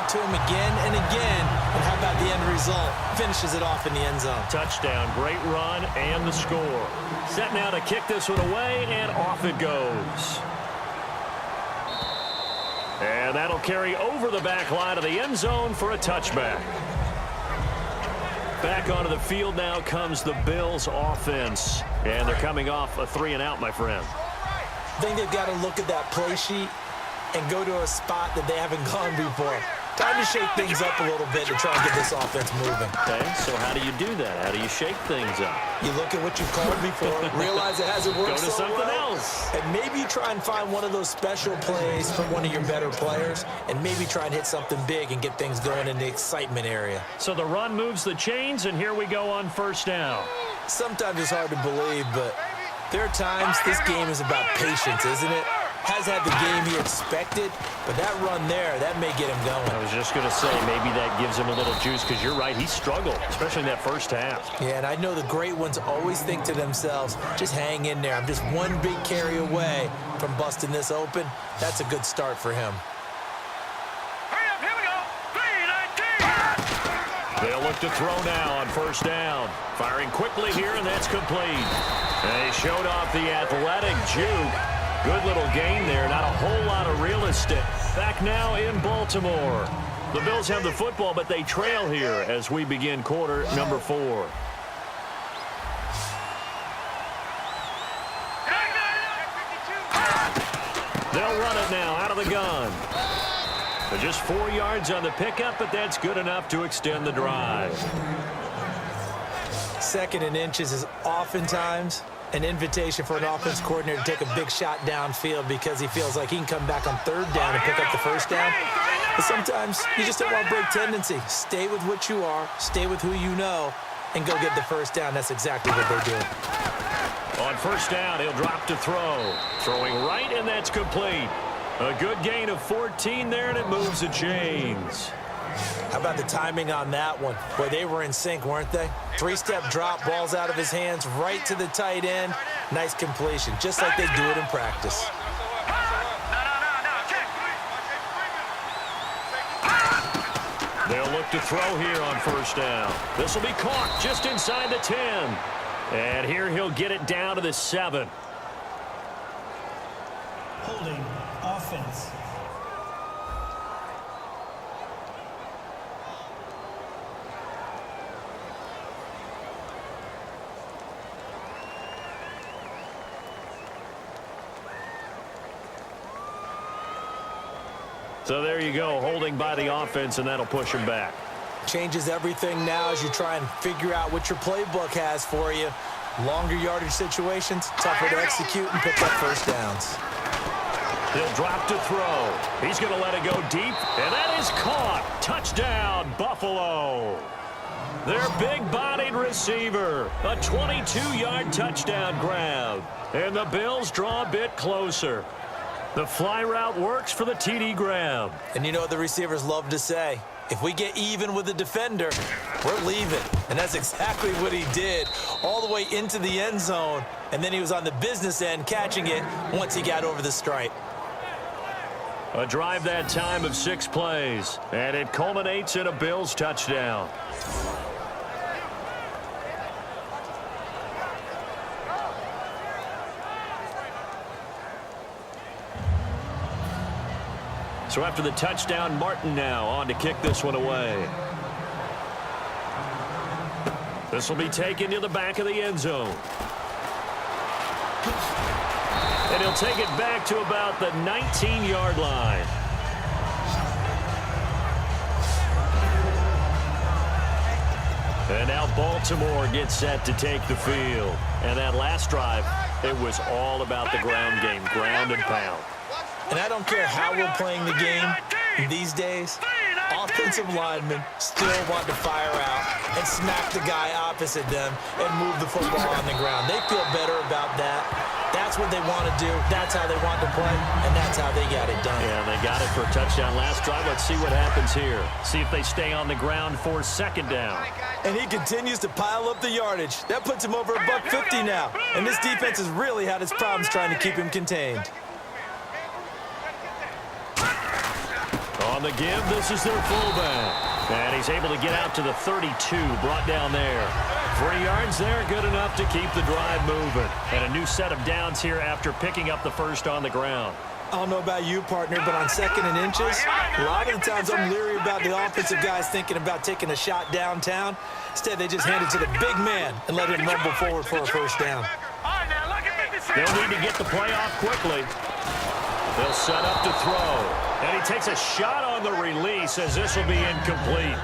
it to him again and again. And how about the end result? Finishes it off in the end zone. Touchdown, great run, and the score. Set now to kick this one away, and off it goes. And that'll carry over the back line of the end zone for a touchback. Back onto the field now comes the Bills offense. And they're coming off a 3-and-out, my friend. I think they've got to look at that play sheet and go to a spot that they haven't gone before. Time to shake things up a little bit to try and get this offense moving. Okay, so how do you do that? How do you shake things up? You look at what you've called before, realize it hasn't worked Go to so something well, else. and maybe try and find one of those special plays from one of your better players, and maybe try and hit something big and get things going in the excitement area. So the run moves the chains, and here we go on first down. Sometimes it's hard to believe, but there are times this game is about patience, isn't it? Has had the game he expected, but that run there, that may get him going. I was just going to say, maybe that gives him a little juice, because you're right, he struggled, especially in that first half. Yeah, and I know the great ones always think to themselves, just hang in there. I'm just one big carry away from busting this open. That's a good start for him. Hurry up, here we go. 3-19. They'll look to throw now on first down. Firing quickly here, and that's complete. They showed off the athletic juke. Good little gain there. Not a whole lot of real estate. Back now in Baltimore. The Bills have the football, but they trail here as we begin quarter number 4. They'll run it now out of the gun. They're just 4 yards on the pickup, but that's good enough to extend the drive. 2nd and inches is oftentimes an invitation for an offense coordinator to take a big shot downfield because he feels like he can come back on 3rd down and pick up the 1st down. But sometimes you just don't want to break tendency. Stay with what you are, stay with who you know, and go get the 1st down. That's exactly what they do. On first down, he'll drop to throw. Throwing right, and that's complete. A good gain of 14 there, and it moves the chains. How about the timing on that one? Boy, they were in sync, weren't they? 3-step drop, ball's out of his hands, right to the tight end. Nice completion, just like they do it in practice. They'll look to throw here on first down. This will be caught just inside the 10. And here he'll get it down to the 7. Holding offense. So there you go, holding by the offense, and that'll push him back. Changes everything now as you try and figure out what your playbook has for you. Longer yardage situations, tougher to execute and pick up 1st downs. He'll drop to throw. He's going to let it go deep, and that is caught. Touchdown, Buffalo. Their big-bodied receiver. A 22-yard touchdown grab. And the Bills draw a bit closer. The fly route works for the TD grab. And you know what the receivers love to say? If we get even with the defender, we're leaving. And that's exactly what he did, all the way into the end zone. And then he was on the business end catching it once he got over the stripe. A drive that time of 6 plays. And it culminates in a Bills touchdown. So after the touchdown, Martin now on to kick this one away. This will be taken to the back of the end zone. And he'll take it back to about the 19-yard line. And now Baltimore gets set to take the field. And that last drive, it was all about the ground game, ground and pound. And I don't care how we're playing the game these days, offensive linemen still want to fire out and smack the guy opposite them and move the football on the ground. They feel better about that. That's what they want to do. That's how they want to play, and that's how they got it done. Yeah, they got it for a touchdown last drive. Let's see what happens here. See if they stay on the ground for 2nd down. And he continues to pile up the yardage. That puts him over $150 now. And this defense has really had its problems trying to keep him contained. On the give, this is their fullback. And he's able to get out to the 32, brought down there. 3 yards there, good enough to keep the drive moving. And a new set of downs here after picking up the first on the ground. I don't know about you, partner, but on 2nd and inches, a lot of the times I'm leery about the offensive guys thinking about taking a shot downtown. Instead, they just hand it to the big man and let him rumble forward for a first down. They'll need to get the play off quickly. They'll set up to throw. And he takes a shot on the release as this will be incomplete.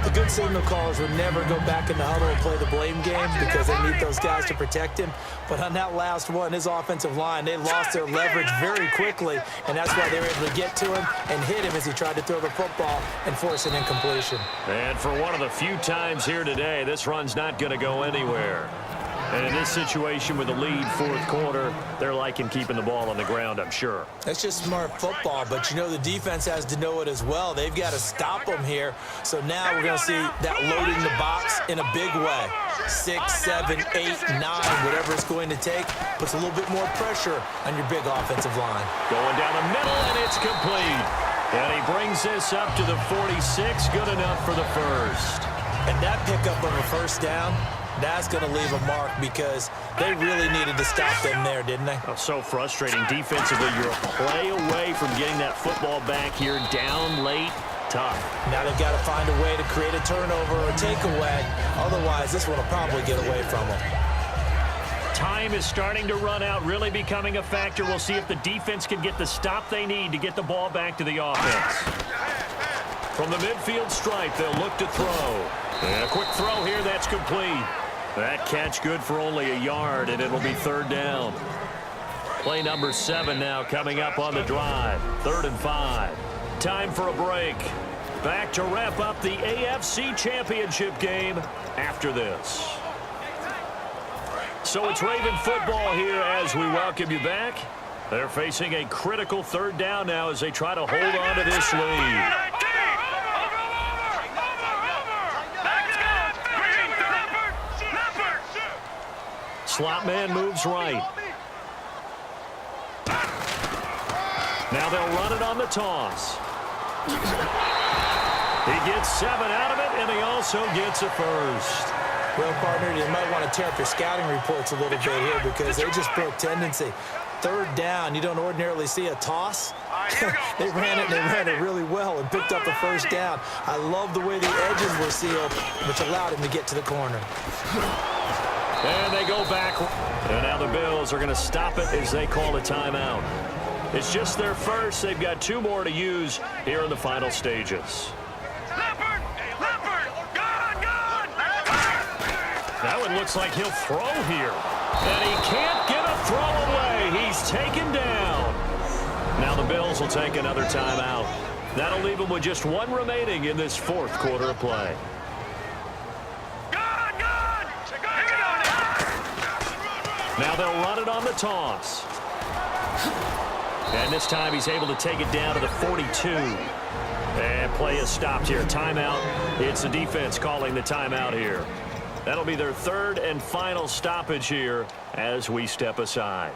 The good signal callers would never go back in the huddle and play the blame game because they need those guys to protect him. But on that last one, his offensive line, they lost their leverage very quickly, and that's why they were able to get to him and hit him as he tried to throw the football and force an incompletion. And for one of the few times here today, this run's not going to go anywhere. And in this situation with the lead 4th quarter, they're liking keeping the ball on the ground, I'm sure. That's just smart football, but you know the defense has to know it as well. They've got to stop them here. So now we're going to see that loading the box in a big way. 6, 7, 8, 9, whatever it's going to take, puts a little bit more pressure on your big offensive line. Going down the middle, and it's complete. And he brings this up to the 46, good enough for the first. And that pickup of a first down, that's going to leave a mark because they really needed to stop them there, didn't they? Oh, so frustrating. Defensively, you're a play away from getting that football back here down late. Tough. Now they've got to find a way to create a turnover or a takeaway. Otherwise, this one will probably get away from them. Time is starting to run out, really becoming a factor. We'll see if the defense can get the stop they need to get the ball back to the offense. From the midfield stripe, they'll look to throw. And a quick throw here, that's complete. That catch good for only a yard, and it'll be 3rd down. Play number 7 now coming up on the drive. 3rd and 5. Time for a break. Back to wrap up the AFC Championship game after this. So it's Raven football here as we welcome you back. They're facing a critical 3rd down now as they try to hold on to this lead. Slot man moves right. Now they'll run it on the toss. He gets 7 out of it, and he also gets a first. Well, partner, you might want to tear up your scouting reports a little bit here because they just broke tendency. 3rd down, you don't ordinarily see a toss. They ran it really well and picked up the first down. I love the way the edges were sealed, which allowed him to get to the corner. And they go back. And now the Bills are going to stop it as they call a timeout. It's just their first. They've got 2 more to use here in the final stages. That one looks like he'll throw here. And he can't get a throw away. He's taken down. Now the Bills will take another timeout. That'll leave them with just 1 remaining in this 4th quarter of play. Now they'll run it on the toss. And this time he's able to take it down to the 42. And play is stopped here. Timeout. It's the defense calling the timeout here. That'll be their 3rd and final stoppage here as we step aside.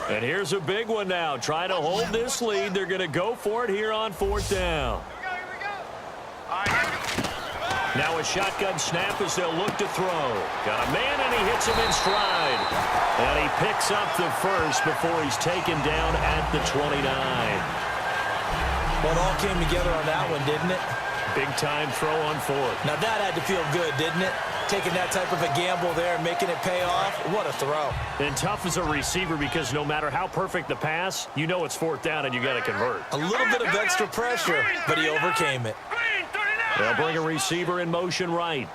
And here's a big one now. Trying to hold this lead. They're going to go for it here on 4th down. Now a shotgun snap as they'll look to throw. Got a man, and he hits him in stride. And he picks up the first before he's taken down at the 29. Well, it all came together on that one, didn't it? Big-time throw on 4th. Now that had to feel good, didn't it? Taking that type of a gamble there and making it pay off. What a throw. And tough as a receiver because no matter how perfect the pass, you know it's 4th down and you got to convert. A little bit of extra pressure, but he overcame it. They'll bring a receiver in motion right.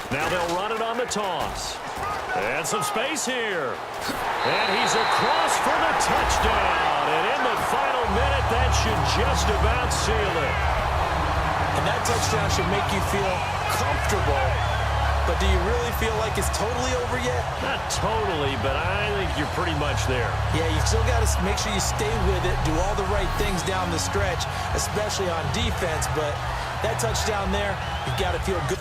Now they'll run it on the toss. And some space here. And he's across for the touchdown. And in the final minute, that should just about seal it. And that touchdown should make you feel comfortable But do you really feel like it's totally over yet? Not totally, but I think you're pretty much there. Yeah, you still got to make sure you stay with it, do all the right things down the stretch, especially on defense. But that touchdown there, you've got to feel good.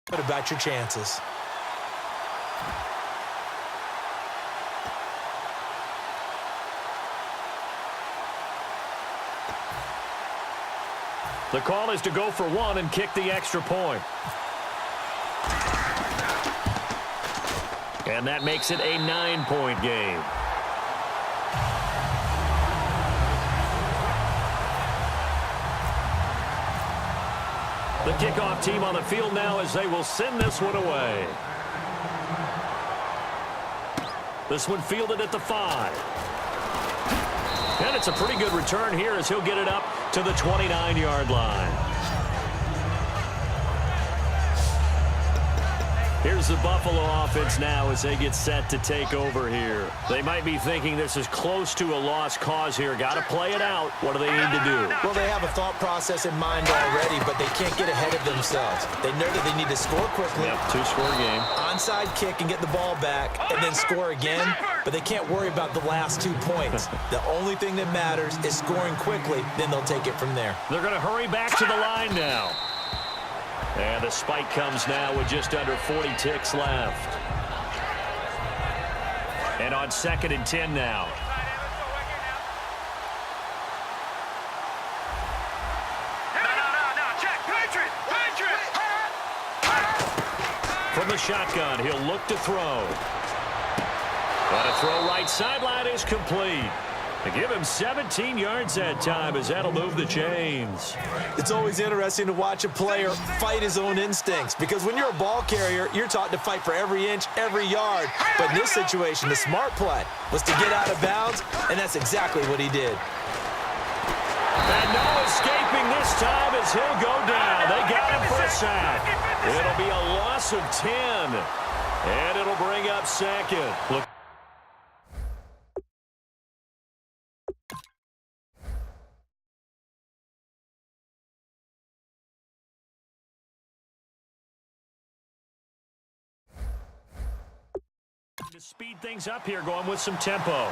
What about your chances? The call is to go for one and kick the extra point. And that makes it a 9-point game. The kickoff team on the field now as they will send this one away. This one fielded at the 5. And it's a pretty good return here as he'll get it up to the 29-yard line. Here's the Buffalo offense now as they get set to take over here. They might be thinking this is close to a lost cause here. Got to play it out. What do they need to do? Well, they have a thought process in mind already, but they can't get ahead of themselves. They know that they need to score quickly. Yep, 2-score game. Onside kick and get the ball back and then score again, but they can't worry about the last 2 points. The only thing that matters is scoring quickly, then they'll take it from there. They're going to hurry back to the line now. And the spike comes now with just under 40 ticks left. And on 2nd and 10 now. No, check. Patriot. From the shotgun, he'll look to throw. And a throw right sideline is complete. They give him 17 yards that time as that'll move the chains. It's always interesting to watch a player fight his own instincts because when you're a ball carrier, you're taught to fight for every inch, every yard. But in this situation, the smart play was to get out of bounds, and that's exactly what he did. And no escaping this time as he'll go down. They got him for a sack. It'll be a loss of 10. And it'll bring up 2nd. Look. To speed things up here, going with some tempo.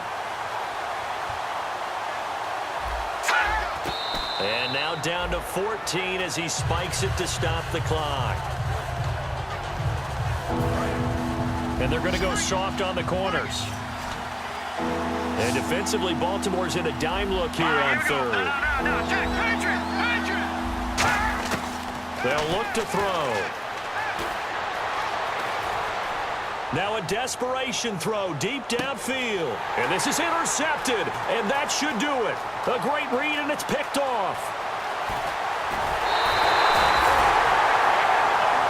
And now down to 14 as he spikes it to stop the clock. And they're going to go soft on the corners. And defensively, Baltimore's in a dime look here on 3rd. No, check. Patriot. They'll look to throw. Now a desperation throw deep downfield. And this is intercepted, and that should do it. A great read, and it's picked off.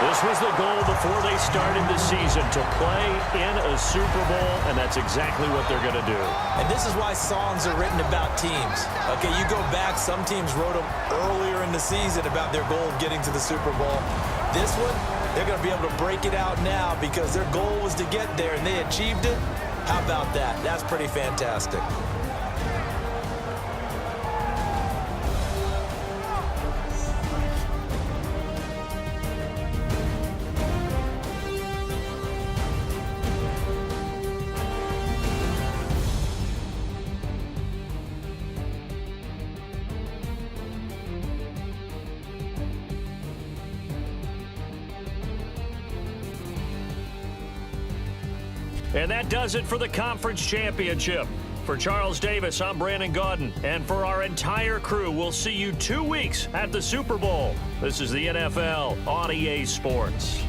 This was the goal before they started the season, to play in a Super Bowl, and that's exactly what they're going to do. And this is why songs are written about teams. Okay, you go back, some teams wrote them earlier in the season about their goal of getting to the Super Bowl. This one, they're going to be able to break it out now because their goal was to get there, and they achieved it. How about that? That's pretty fantastic. And that does it for the conference championship. For Charles Davis, I'm Brandon Gaudin. And for our entire crew, we'll see you 2 weeks at the Super Bowl. This is the NFL on EA Sports.